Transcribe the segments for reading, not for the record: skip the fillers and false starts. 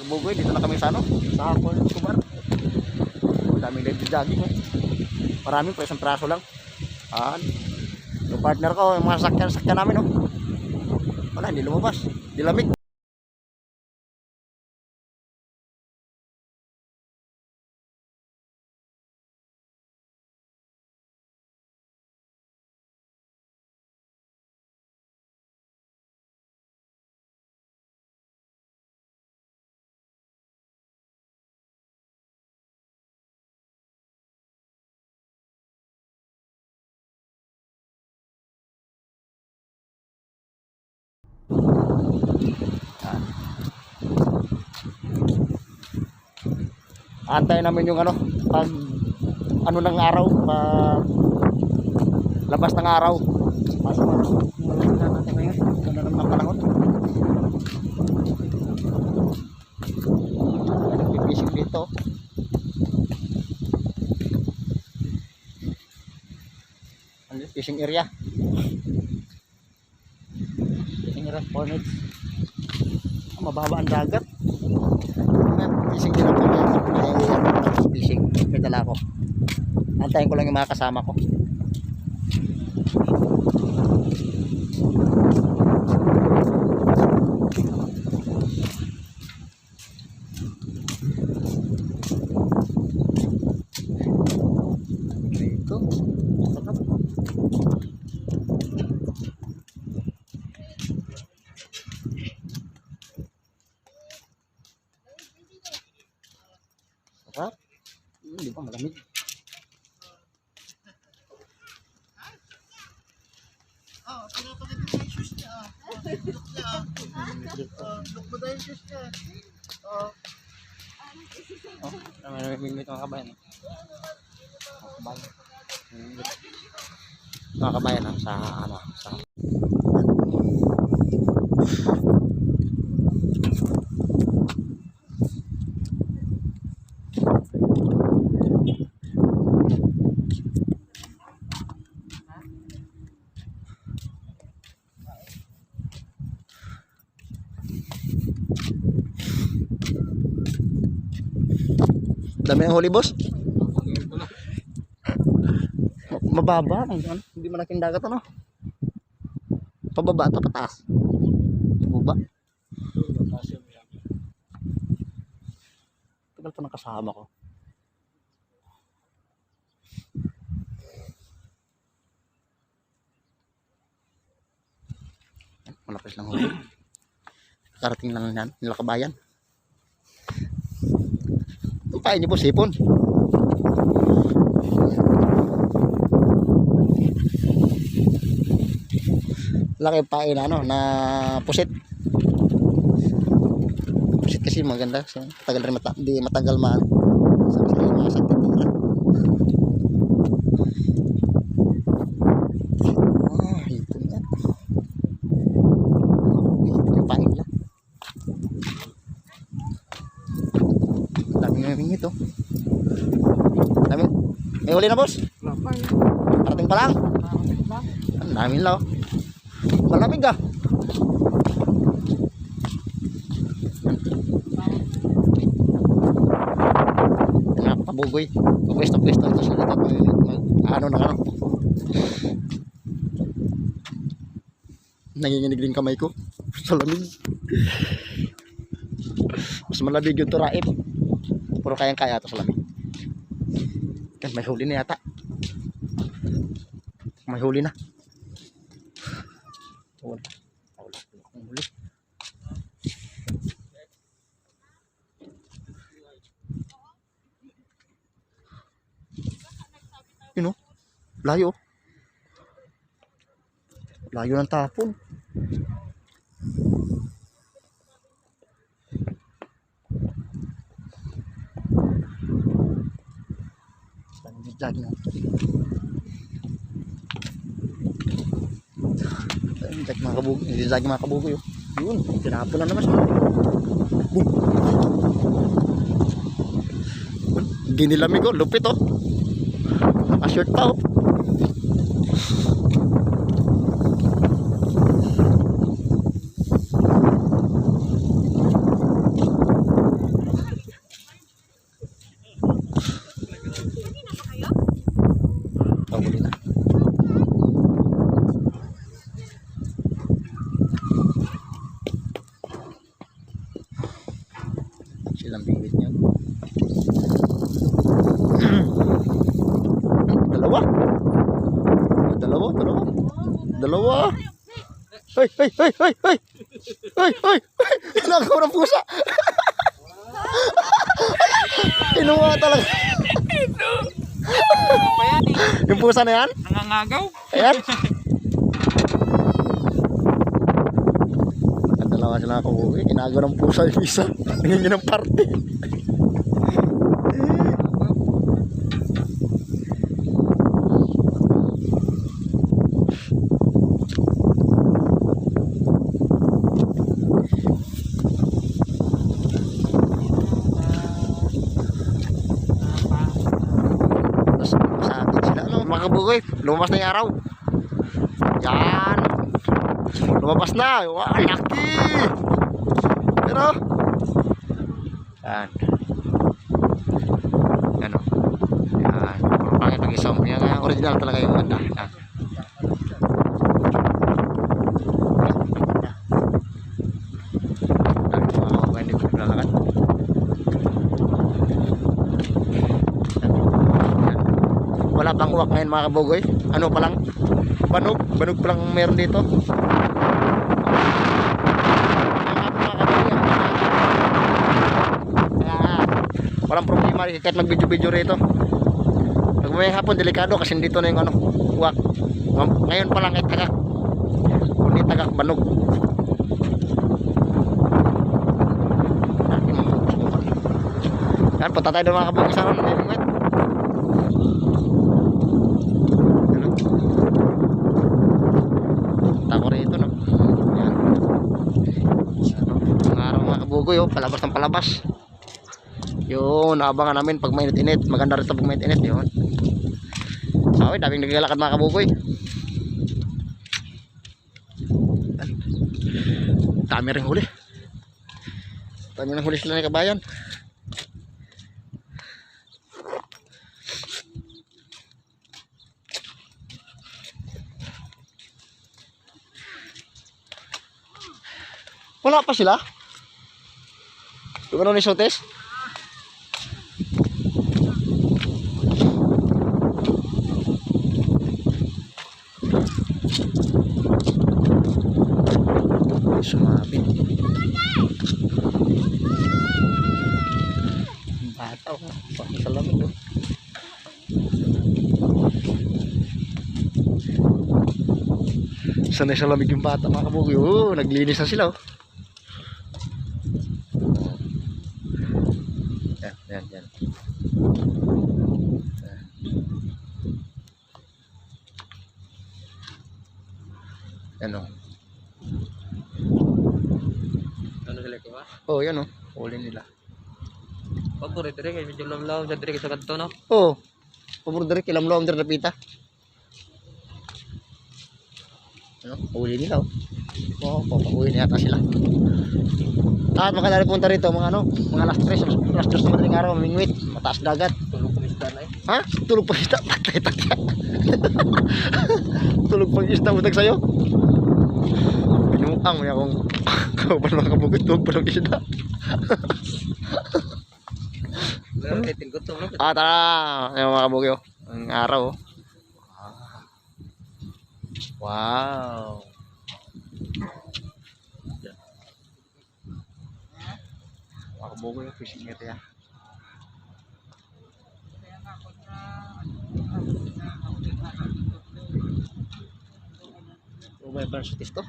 Bugoy, dito na kami sa ano, sa Hapon Kubar. Daming live jogging eh. Maraming po, isang praso lang. Yung partner ko, yung mga sakyan namin oh. Wala, hindi lumabas. Di lamig. Antayin namin yung ano, pag ano ng araw, pag labas ng araw. Mas malagyan natin ngayon, ganda naman ang panahon. Nagpipising dito. Fishing area. Fishing area, Hornets. Mababa ang dagat. Fishing din ako may fishing. May dala ko. Antayin ko lang yung mga kasama ko. Ito. Sarap. Sarap. Hindi ba malamig? Pinapaganda yung shoes niya. Look niya. Look mo daw yung shoes niya. Namimimit mga kabayan. Mga kabayan sa ano, sa dami ng huli, boss. Mababa, hindi malaking dagat ano. Pababa ito, pataas. Pababa. Tagal pa ng kasama ko. Malapis lang huli. Karating lang yan, nila kabayan. Pain niyo po sipon. Laki pain ano na pusit. Pusit kasi maganda, tagal rin di matagal man. Sa mga sa titira. Ito na. Yung pain lang. Dami ito. Dami. May huli na, boss? Parating pa lang. Ang dami lang. Malamig ah. Pabugoy. Pwesto ito sa likod. Ano na ano. Nanginginig din kamay ko. Sa lamig. Mas malamig yung turaip. Puro kayang-kaya ito sa lamig. Kan may huli na yata. May huli na. Wala. Wala akong huli. Yun o. Layo. Layo ng tapon. Jag na. Jag mga kabugo. Hindi jag mga kabugo yun. Yun. Tinapon na naman. Boom. Ginilamig ko. Lupit oh. Naka-shirt pa oh. Silang bingwit niya. Dalawa. Dalawa, dalawa. Dalawa. Hoy, hoy, hoy, hoy, hoy. Hoy, hoy. Nakaw ng pusa. Inuwa talaga. Yung pusa na yan? Nangangagaw. Ayan. Ang dalawa sila ako. Inagaw ng pusa yung isa. Tingin nyo ng parte. Mga kabugoy, lumabas na yung araw. Yan. Lumabas na. Wow, laki. Pero yan. Yan o. Yan. Pangit ang isang. Yan ang original talaga yung ganda. Yan. Mga kabugoy, hindi ko lalakad. Wala pang uwak ngayon mga kabugoy. Ano pa lang? Banog. Banog pa lang meron dito. Walang problema kahit mag-video-video rito. Pag may hapon, delikado kasi dito na yung ano, uwak. Ngayon pa lang ay tagak. Kundi tagak banog. Yan, punta tayo doon mga kabugoy sa ron. Tako rito no. Yan. Ang araw mga kabugoy oh, palabas ng palabas. Yun, naabangan namin pag mainit-init. Maganda rito pag mainit-init yun. Okay, daming naglalakad mga kabugoy. Dami rin huli. Dami rin huli sila ng kabayan. Wala pa sila? Yung ano ni Sotes? Sumabit. Bata ko. Bakit sa lamig oh. Sanay sa lamig yung bata mga kabugoy. Oh, naglinis na sila oh. Yan, yan. Yan o. Ano sila ko ba? Oh, yan o. Huli nila. Pagpuri dire kay medyo lamlaw sa dire sa kadto no. Oh. Pabor dire kilam lo dire napita. Ano? Huli nila oh. Oh, papahuli na yata sila. At makadali punta rito mga ano, mga alas 3 sa madaling araw, mamingwit, mataas dagat. Tulog ko isda na eh. Ha? Tulog pang isda, patay. Tulog pang isda, utag sa'yo. Pinukang mo niya kung kaupan mga kabukit, tulog pa ng isda. Pero titin ko to no. Tara, yung mga kabukit, ang araw. Wow. Mga kabukit, fishing net ya. May parasitis to.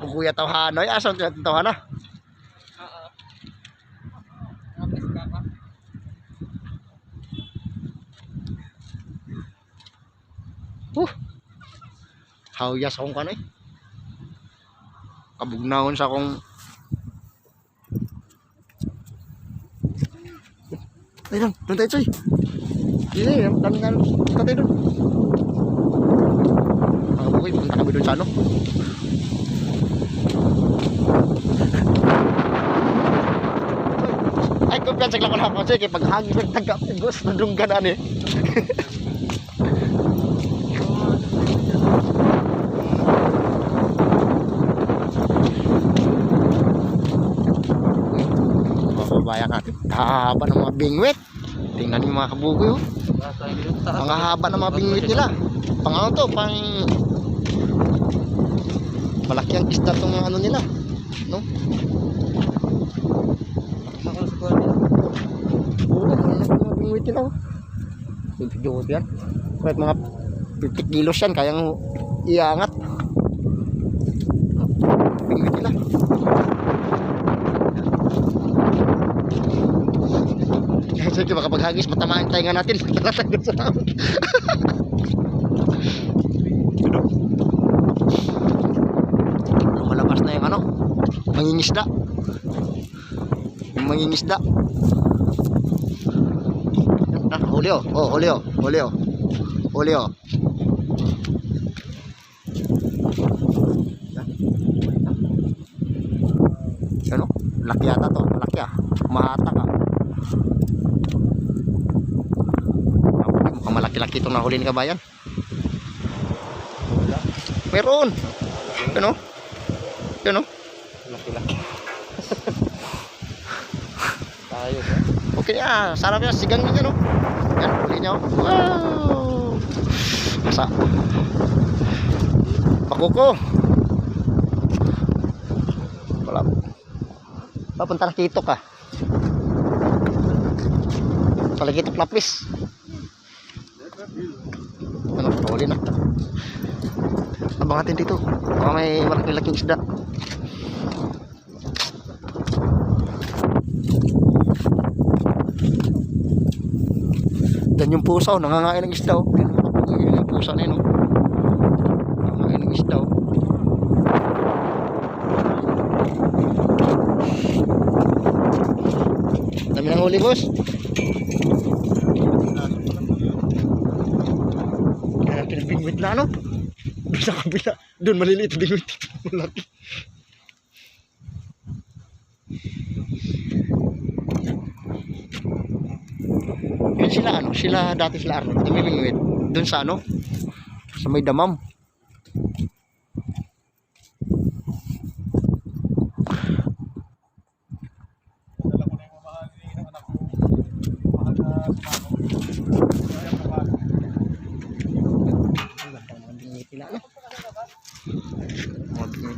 Bukuya tawhanoy. Asan ka tawhana? Hawyas akong kanoy. Kabugnaon sa akong. Ay lang, doon tayo Choy. Hindi, dami nga tatay doon. Mga bukoy, punta kami doon sa ano. Ay, kumpiyansa lang ko na ako Choy, kaya pag hangin ng tagapigos, nadunggan na eh. kababayan natin. Haba ng mga bingwit. Tingnan niyo mga kabugoy, oh. Mga haba ng mga bingwit nila. Pang ano to, pang malaki ang isda tong ano nila, no? Oo, mga bingwit nila, oh. Video yan. Kahit mga 50 kilos yan, kayang iangat. Bingwit nila. Sige, baka paghagis, matamaan tayo nga natin. Talatagod sa namin. Malabas na yung ano, mangingisda. Yung mangingisda. Huli oh, huli oh, huli oh. Huli oh. Ano? Laki yata to, malaki ah. Mahata ka. Mukhang malaki-laki itong nahuli ni kabayan. Meron. Yun oh. Yun oh. Laki-laki. Tayo ba? Okay ah, sarap yan, sigang niya no. Yan, huli niya oh. Wow. Masa. Pakuko. Wala. Papunta na kitok ah. Palagitok lapis. Ano, huli na. Abang natin dito. Baka may malaki-laking isda. Dan yung pusa, oh, nangangain ng isda. Oh. Yan yung pusa na yun. Oh. Nangangain ng isda. Oh. Dami ng huli, boss. Bingwit na ano? Doon sa kabila. Doon maliliit bingwit. Malaki. Yun sila ano? Sila dati sila Arnold. Dami bingwit. Doon sa ano? Sa may damam.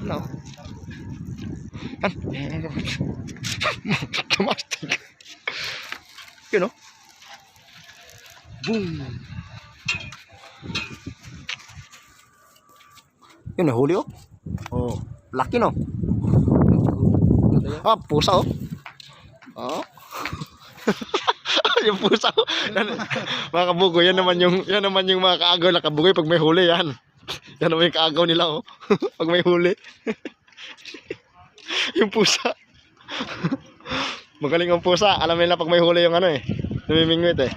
No. Kamastig. Yun o. Boom. Yun nahuli o. Oh, laki no. Ah, pusa o. Oh. Yung pusa o. Mga kabugoy, yan naman yung mga kaagaw na kabugoy pag may huli yan. Yan naman yung kaagaw nila oh. Pag may huli. Yung pusa. Magaling ang pusa. Alam nila pag may huli yung ano eh. Namimingwit eh.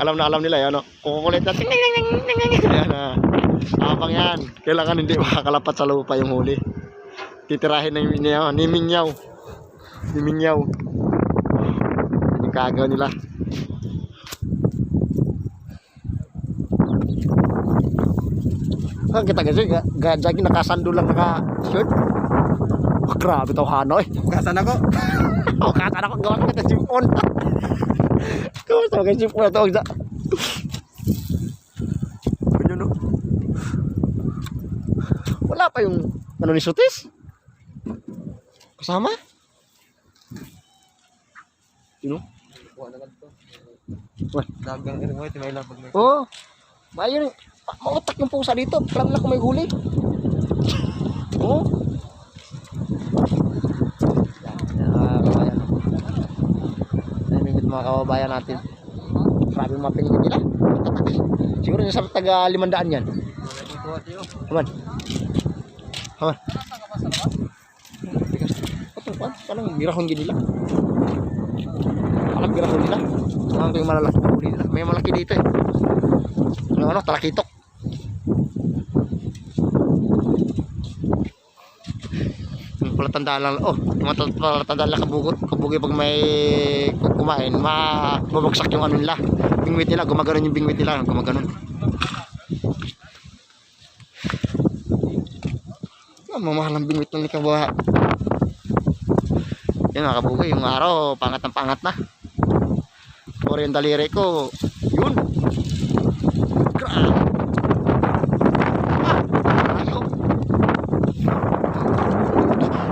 Alam nila yan oh. Kukulit na. Ting ting ting ting ting. Yan ah. Abang yan. Kailangan hindi makakalapat sa lupa yung huli. Titirahin na yung nimingyaw. Nimingyaw. Yung kaagaw nila. Kita kasi gajagi nakasando lang naka-shirt. Oh, grabe tau Hanoy. Bukasan ako. Oh, kata ako gawa kita sipon. Kau sa kasi sipon to ogda. Ano no? Wala pa yung ano ni Sutis? Kasama? Sino? Wala na to. Wah, Dagang rin mo ito may lang pag may. oh. Mayon mautak yung pusa dito. Alam na kung may huli. Oh. Mga kababayan natin. Grabe mga pingin nila. Siguro yung sa taga 500 yan. Aman. Aman. Ito pa. Parang birahon gini nila. Parang birahon nila. Parang yung malalaki na huli nila. May malaki dito eh. Ano, talakitok. Palatandaan lang, oh, palatandaan lang kabugoy pag may kumain, mababagsak yung ano nila, bingwit nila, gumaganon yung bingwit nila, gumaganon. Yan, mamahal ang bingwit ng kabaha. Yun mga kabugoy, yung araw, pangat ng pangat na. Pero yung daliri ko, yun. Grabe. Ayaw.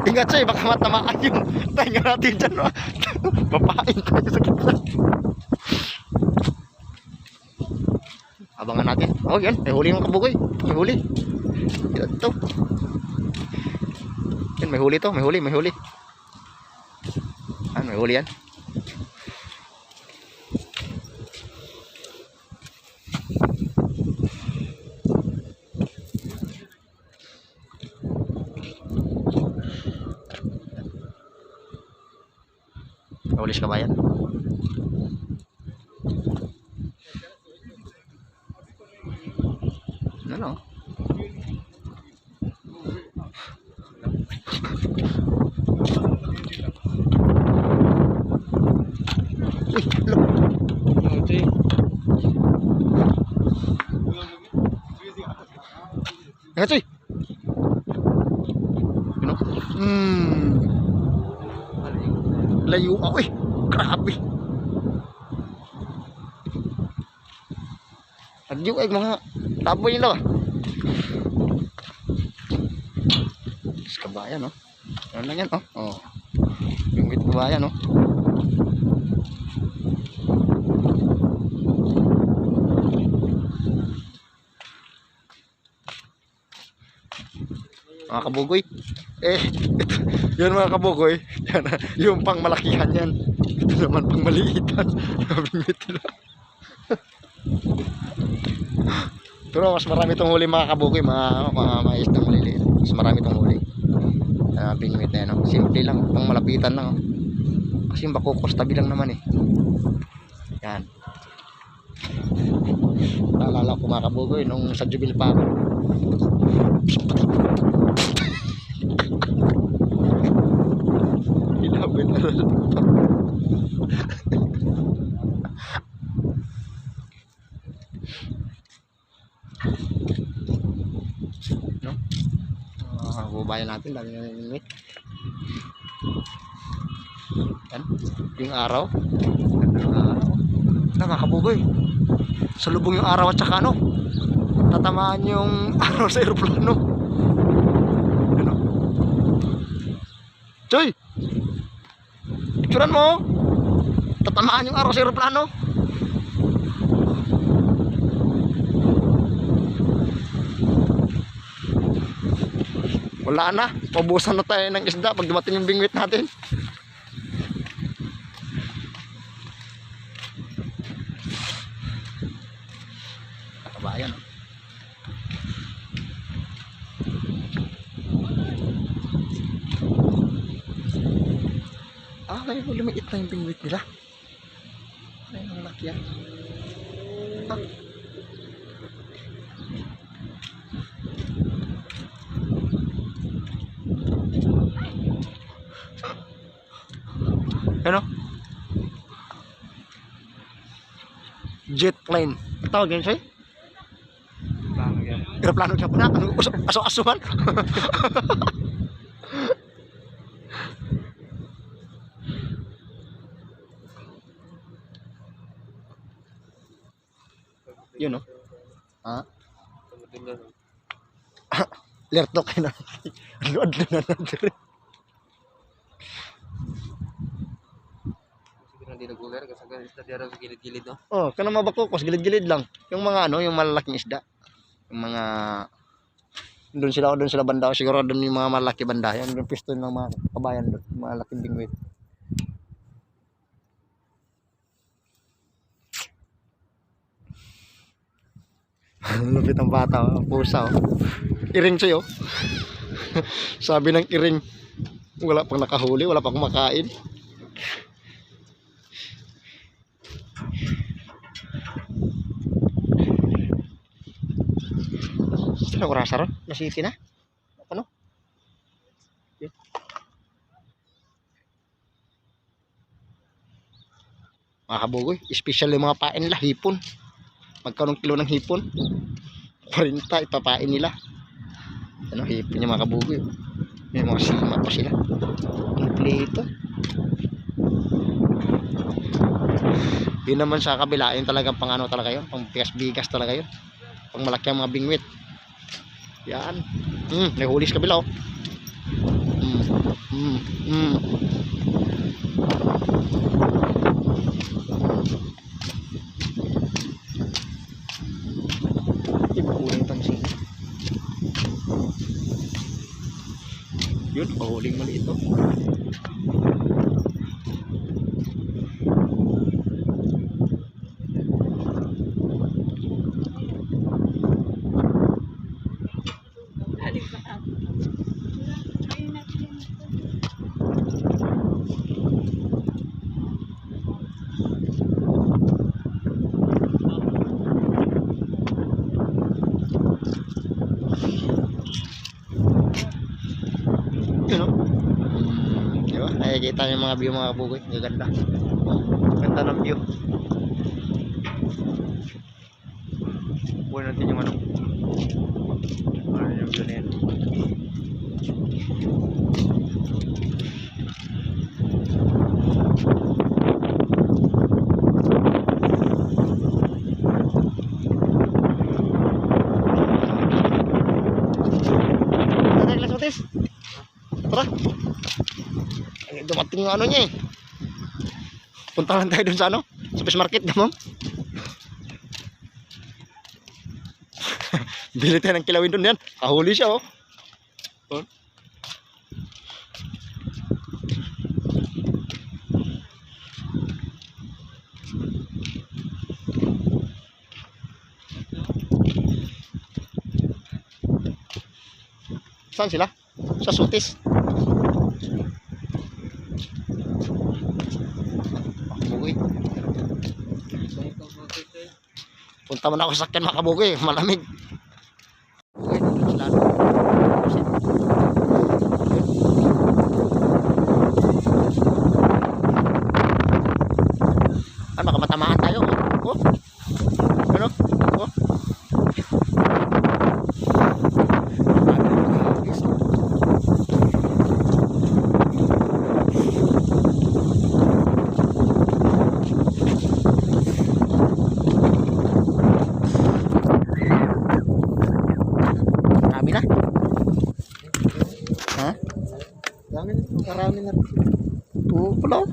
Ingat siya, baka matamaan yung tainga natin dyan. Papain tayo sa gitna. Abangan natin. Oh, yan. May huli mga kabugoy. May huli. Ito. Yan, may huli to. May huli, may huli. Ah, may huli yan. Ulis ka ba yan? Ano? Uy, look. Okay. Ingat sih. Ano? Layo ako eh. Grabe. Adyo ay mga taboy nila. Kabayan, no? Ano lang yan, oh? Oh. Yung kabayan, no? Mga kabugoy. Yan mga kabugoy. Yan, yung pang malakihan yan. Ito naman pang maliitan. Nabingwit nila. Pero mas marami itong huli mga kabugoy. Mga isdang maliliit. Mas marami itong huli. Bingwit na yan. No? Simple lang. Pang malapitan lang. Oh. Kasi yung bakukos tabi lang naman eh. Yan. Naalala ko mga kabugoy nung sa Jubil pa ako. Hinabit na lang. No? Bubayan natin, dami na nangingit. Yan, yung araw. Mga kabugoy. Salubong yung araw at saka ano, tatamaan yung araw sa aeroplano. Ano? Choy! Picturean mo! Tatamaan yung araw sa aeroplano. Wala na, paubusan na tayo ng isda pag dumating yung bingwit natin. Kabayan, no? Ay, lumiit na yung bingwit nila. Ay, ang laki yan. Ah. Ano? Jet plane. Tawag yan siya? Aeroplano siya po na. Aso-asuhan. Yun, no? Ha? Lerto kayo na. Ano-adlo na natin. Hindi naguler kasi isda dito sa gilid-gilid, no? Oh, kana mabakokos gilid-gilid lang. Yung mga ano, yung malalaking isda. Yung mga doon sila banda, siguro doon yung mga malaki banda. Yan yung piston ng mga kabayan doon, mga laking bingwit. Lupit ang bata, ang pusa, oh. Iring siya, oh. Sabi ng iring, wala pang nakahuli, wala pang kumakain. Saan ako rasa ron? Nasiti na? Ano? Yun. Mga kabugoy, special yung mga pain nila, hipon. Magkanong kilo ng hipon? 40 ipapain nila. Ano, hipon yung mga kabugoy. May mga sima pa sila. Kompleto. Yun naman sa kabila, yun talagang pang ano talaga yun, pang bigas-bigas talaga yun. Pang malaki ang mga bingwit. Yan. May huli sa kabila oh. Huli yung tansin. Yun, pahuling maliit oh. Yun o. Diba? Nakikita niyo yung mga view mga kabugoy. Gaganda. Ganda ng view. Buwan natin yung ano. Ano yung view na yan. Otis. Tara. Ay, dumating yung ano niya eh. Punta lang tayo dun sa ano, sa fish market, gamang. Bili tayo ng kilawin dun yan. Kahuli siya oh. Oh. Saan sila? Sa Sutis. Kabugoy. Punta mo na ako sa sakyan mga kabugoy. Malamig. Ay, baka matamaan tayo. Oh. Ano? Oh. Marami na. Ha? Marami na. Oo, pala.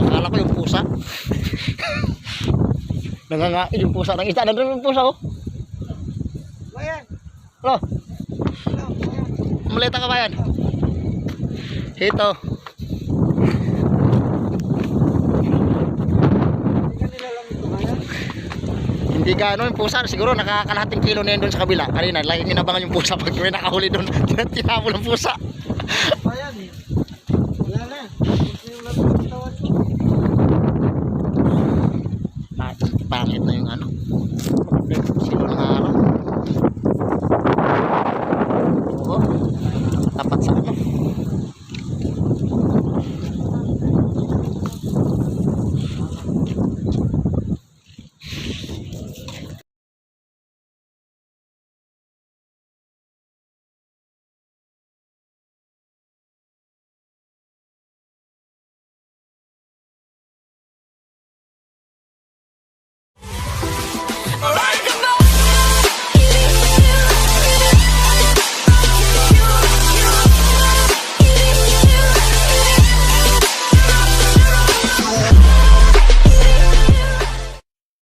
Akala ko yung pusa. Nangangain yung pusa ng isa. Nandun yung pusa oh. Bayan! Hello. Malita ka ba yan? Ito. Hindi gano'n yung pusa. Siguro nakakalahating kilo na yun doon sa kabila. Kanina, lagi ninabangan yung pusa pag may nakahuli doon. Tinapon ng pusa.